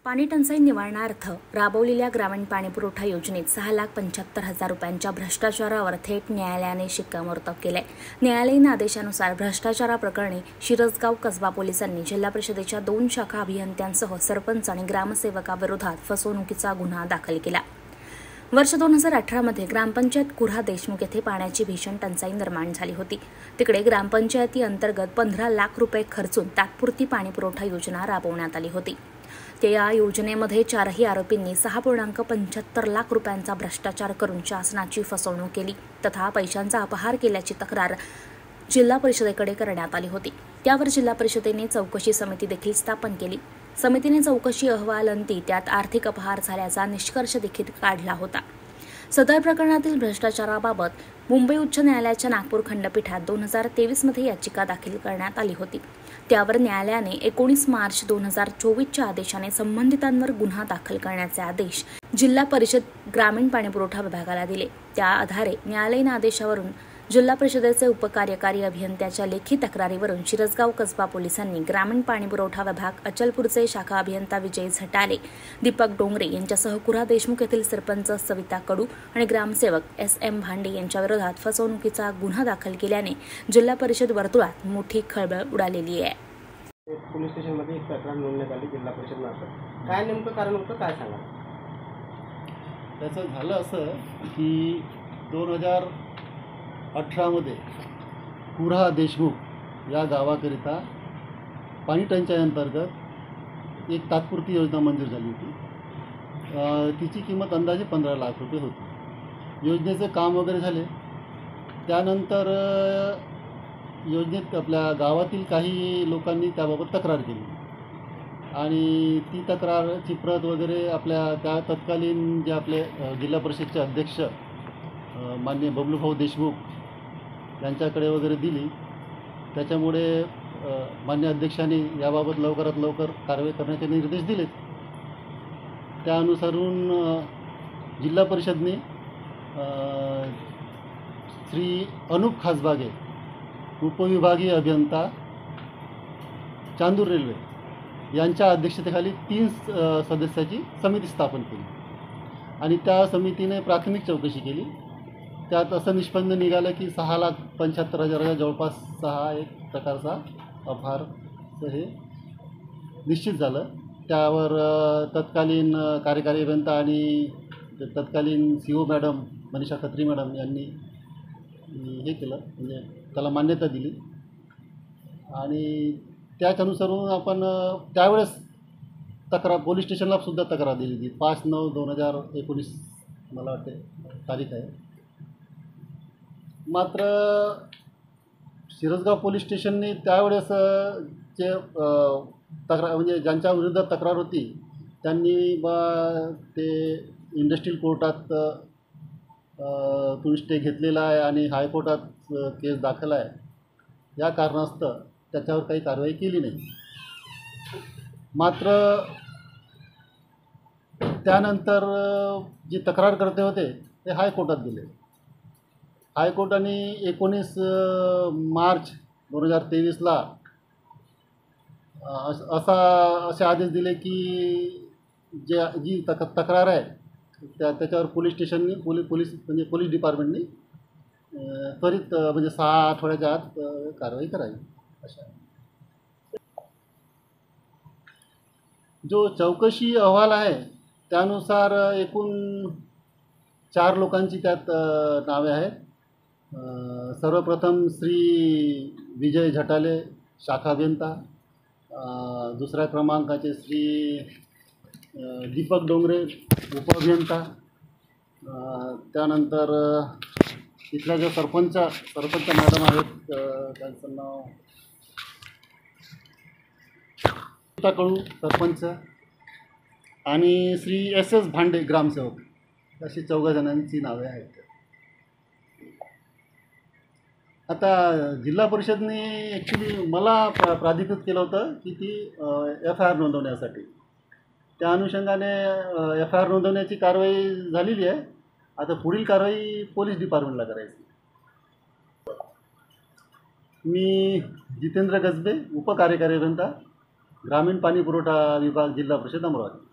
पाणी टंचाई निवारणार्थ राबवलेल्या ग्रामीण पाणीपुरवठा योजनेत 6,75,000 रुपयांच्या भ्रष्टाचारावर थेट न्यायालयाने शिक्कामोर्तब केले. न्यायालयीन आदेशानुसार भ्रष्टाचाराप्रकरणी शिरसगाव कसबा पोलिसांनी जिल्हा परिषदेच्या 2 शाखा अभियंत्यांसह सरपंच आणि ग्रामसेवकाविरोधात फसवणुकीचा गुन्हा दाखल केला. वर्ष 2018 मध्ये ग्रामपंचायत कुऱ्हा देशमुख येथे पाण्याची भीषण टंचाई निर्माण झाली होती. तिकडे ग्रामपंचायती अंतर्गत 15 लाख रुपये खर्चून तात्पुरती पाणीपुरवठा योजना राबवण्यात आली होती. या योजनेमध्ये 4ही आरोपींनी 6.75 लाख रुपयांचा भ्रष्टाचार करून शासनाची फसवणूक केली तथा पैशांचा अपहार केल्याची तक्रार जिल्हा परिषदेकडे करण्यात आली होती. त्यावर जिल्हा परिषदेने चौकशी समिती देखील स्थापन केली. समितीने चौकशी अहवाल अंती त्यात आर्थिक अपहार झाल्याचा निष्कर्ष देखील काढला होता. सदर प्रकरणातील भ्रष्टाचाराबाबत मुंबई उच्च न्यायालयाच्या नागपूर खंडपीठात 2023 मध्ये याचिका दाखल करण्यात आली होती. त्यावर न्यायालयाने 19 मार्च 2024च्या आदेशाने संबंधितांवर गुन्हा दाखल करण्याचे आदेश जिल्हा परिषद ग्रामीण पाणीपुरवठा विभागाला दिले. त्या आधारे न्यायालयीन आदेशावरून जिल्हा परिषदेचे उपकार्यकारी अभियंत्याच्या लेखी तक्रारीवरून शिरसगाव कसबा पोलिसांनी ग्रामीण पाणीपुरवठा विभाग अचलपूरचे शाखा अभियंता विजय झटाले, दीपक डोंगरे यांच्यासह कुऱ्हा देशमुख येथील सरपंच सविता कडू आणि ग्रामसेवक SM भांडे यांच्या विरोधात फसवणुकीचा गुन्हा दाखल केल्याने जिल्हा परिषद वर्तुळात मोठी खळबळ उडालेली आहे. पोलीस स्टेशनमध्ये एक तक्रार नोंदण्यात आली जिल्हा परिषद मार्फत. काय नेमकं कारण होतं, काय सांगा? त्याचं झालं असं की 2018 मध्ये कुऱ्हा देशमुख या गावाकरिता पाणी टंचाई अंतर्गत एक तात्पुरती योजना मंजूर झाली होती. तिची किंमत अंदाजे 15 लाख रुपये होती. योजनेचं काम वगैरे झाले. त्यानंतर योजनेत आपल्या गावातील काही लोकांनी त्याबाबत तक्रार केली आणि ती तक्रारची प्रत वगैरे आपल्या त्या तत्कालीन जे आपले जिल्हा परिषदचे अध्यक्ष माननीय बबलूभाऊ देशमुख यांच्याकडे वगैरे दिली. त्याच्यामुळे मान्य अध्यक्षांनी याबाबत लवकरात लवकर कारवाई करण्याचे निर्देश दिलेत. त्या अनुसरून जिल्हा परिषदने श्री अनुप खासबागे उपविभागीय अभियंता चांदूर रेल्वे यांच्या अध्यक्षतेखाली 3 सदस्याची समिती स्थापन केली आणि त्या समितीने प्राथमिक चौकशी केली. त्यात असं निष्पन्न निघालं की 6,75,000 जवळपास 6 एक प्रकारचा अपहार हे निश्चित झालं. त्यावर तत्कालीन कार्यकारी अभियंता आणि तत्कालीन CO madam Manisha Khatri madam यांनी हे केलं, म्हणजे त्याला मान्यता दिली आणि त्याच अनुसरून आपण त्यावेळेस तक्रार पोलीस स्टेशनला सुद्धा तक्रार दिली होती. 5/9/2019 मला वाटते तारीख आहे. मात्र शिरसगाव पोलीस स्टेशनने त्यावेळेस जे तक्रार म्हणजे ज्यांच्या विरोधात तक्रार होती त्यांनी ते इंडस्ट्रियल कोर्टात स्टे घेतलेला आहे आणि हायकोर्टात केस दाखल आहे. या कारणास्तव त्याच्यावर काही कारवाई केली नाही. मात्र त्यानंतर जे तक्रारकर्ते होते ते हायकोर्टात गेले. हायकोर्टाने 19 मार्च 2023ला असे आदेश दिले की जी तक्रार आहे त्याच्यावर पोलीस स्टेशननी पोलीस डिपार्टमेंटनी त्वरित म्हणजे 6 आठवड्याच्या आत कारवाई करावी. अशा जो चौकशी अहवाल आहे त्यानुसार एकूण 4 लोकांची त्यात नावे आहेत. सर्वप्रथम श्री विजय झटाले शाखा अभियंता, दुसऱ्या क्रमांकाचे श्री दीपक डोंगरे उपअभियंता, त्यानंतर इथल्या जो सरपंच मॅडम आहेत त्यांचं नाव कडू सरपंच आणि श्री SS भांडे ग्रामसेवक, अशी 14 जणांची नावे आहेत. आता जिल्हा परिषदने ॲक्च्युली मला प्राधिकृत केलं होतं की ती FIR नोंदवण्यासाठी. त्या अनुषंगाने FIR नोंदवण्याची कारवाई झालेली आहे. आता पुढील कारवाई पोलीस डिपार्टमेंटला करायची. मी जितेंद्र गजबे, उपकार्यकारी अभियंता, ग्रामीण पाणी पुरवठा विभाग, जिल्हा परिषद अमरावती.